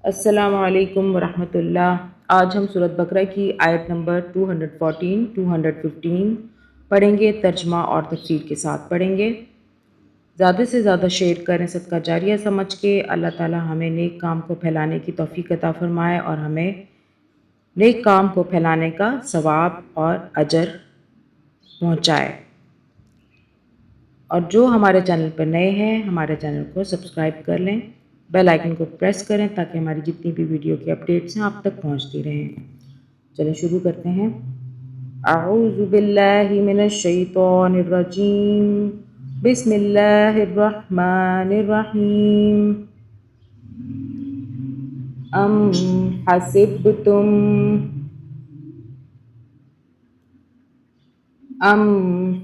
अस्सलामु अलैकुम वरहमतुल्लाह। आज हम सूरत बकरा की आयत नंबर 214, 215 पढ़ेंगे। तर्जमा और तफसीर के साथ पढ़ेंगे। ज़्यादा से ज़्यादा शेयर करें, सदका जारिया समझ के। अल्लाह ताला हमें नेक काम को फैलाने की तौफीक अता फ़रमाए और हमें नेक काम को फैलाने का सवाब और अजर पहुँचाए। और जो हमारे चैनल पर नए हैं, हमारे चैनल को सब्सक्राइब कर लें, बेल आइकन को प्रेस करें ताकि हमारी जितनी भी वीडियो की अपडेट्स हैं आप तक पहुंचती रहें। चलिए शुरू करते हैं। अऊज़ु बिल्लाहि मिनश शैतानिर रजीम, बिस्मिल्लाहिर रहमानिर रहीम। अम हसिबतुम अम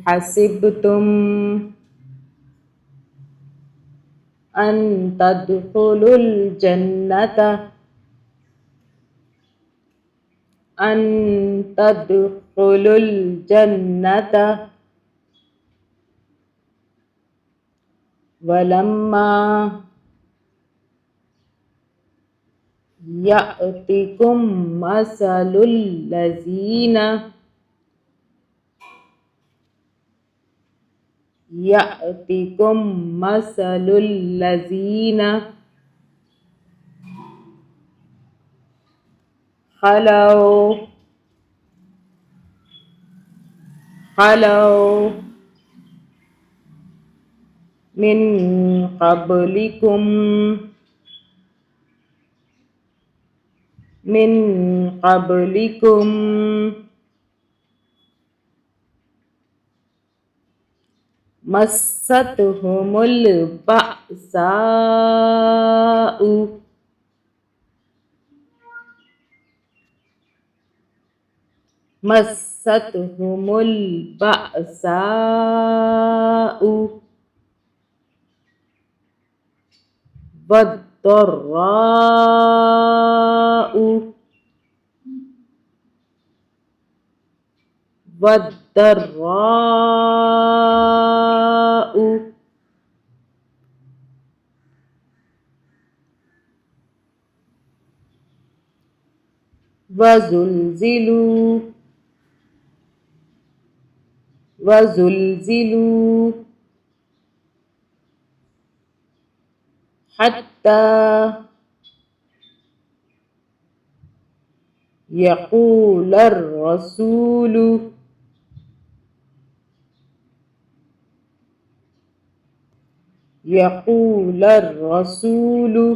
हसिबतुम अन तदखुलुल जन्नता अन तदखुलुल जन्नता वलम्मा यअतिकुम मसलुल लज़ीना यअतिकुम मसलुल लज़ीना खलौ खलौ मिन क़ब्लिकुम मिन क़ब्लिकुम मस्सतहुमुल बअसाउ मस्सतहुमुल बअसाउ वद्दर्राउ वद्दर्राउ वज़ुलज़िलू वज़ुलज़िलू हत्ता यक़ूलर रसूलु यक़ूलर रसूलु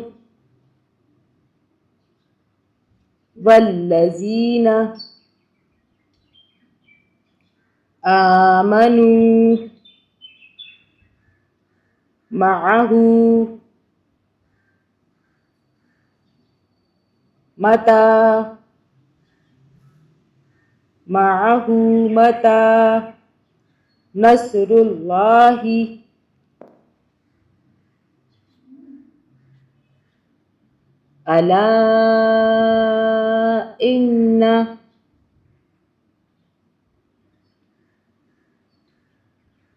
वल्लज़ीना आमनू मअहू मता मअहू मता नस्रुल्लाहि अला इन्ना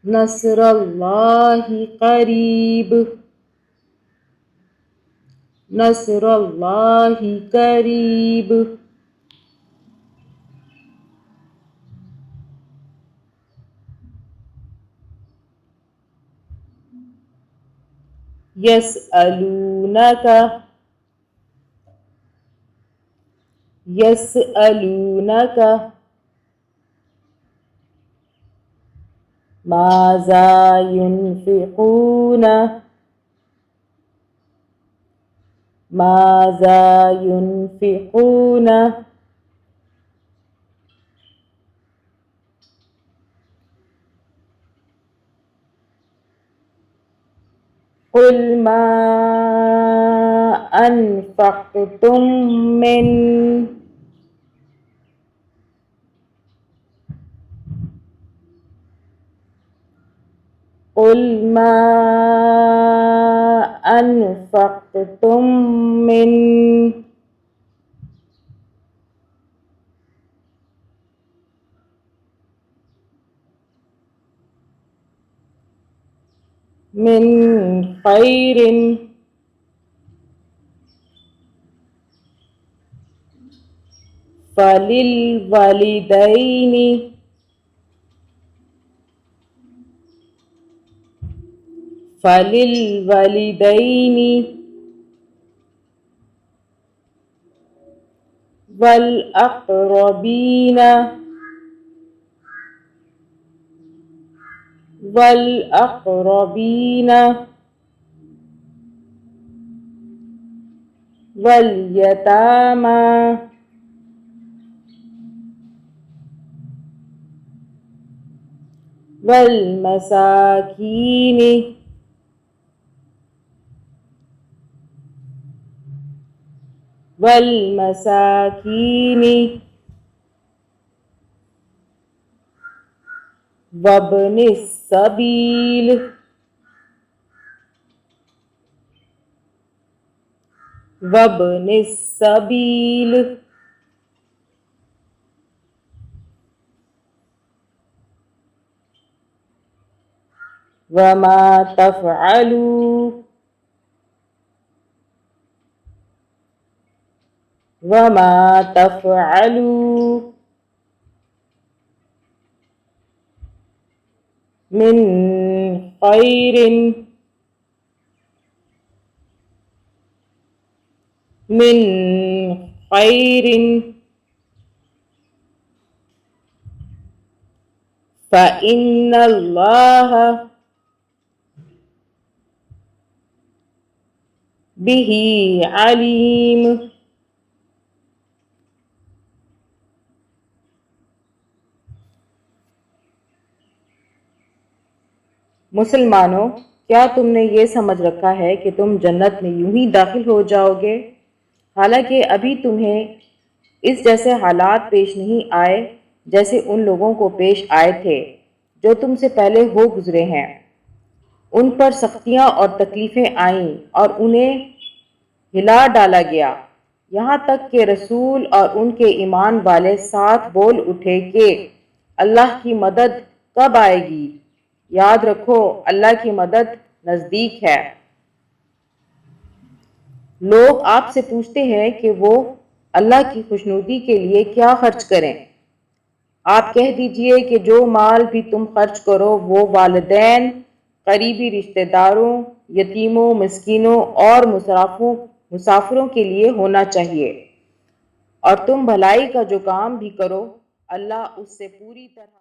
नस्रुल्लाहि करीब नस्रुल्लाहि करीब। यसअलूनका यसअलूनका माज़ा युनफ़िक़ून माज़ा युनफ़िक़ून कुल मा अनफ़क़्तुम मिन कुल मा अनफ़क़्तुम मिन मिन खैरिन फलिल वालिदैनी फलिल वालिदैनी वल अक़रबीना वल अक़रबीना वल यतामा वल मसाकीनी वल मसाकीनी वब्निस सबील वब्निस सबील वमा तफ़अलू वमा तफ़अलू मिन खैरिन मिन खैरिन फ़इन्नल्लाह बिही अलीम। मुसलमानों, क्या तुमने ये समझ रखा है कि तुम जन्नत में यूं ही दाखिल हो जाओगे, हालांकि अभी तुम्हें इस जैसे हालात पेश नहीं आए जैसे उन लोगों को पेश आए थे जो तुमसे पहले हो गुजरे हैं। उन पर सख्तियाँ और तकलीफ़ें आईं और उन्हें हिला डाला गया, यहाँ तक कि रसूल और उनके ईमान वाले साथ बोल उठे कि अल्लाह की मदद कब आएगी। याद रखो, अल्लाह की मदद नज़दीक है। लोग आपसे पूछते हैं कि वो अल्लाह की खुशनुदी के लिए क्या खर्च करें। आप कह दीजिए कि जो माल भी तुम खर्च करो वो वालिदैन, करीबी रिश्तेदारों, यतीमों, मिस्कीनों और मुसाफिरों के लिए होना चाहिए, और तुम भलाई का जो काम भी करो अल्लाह उससे पूरी तरह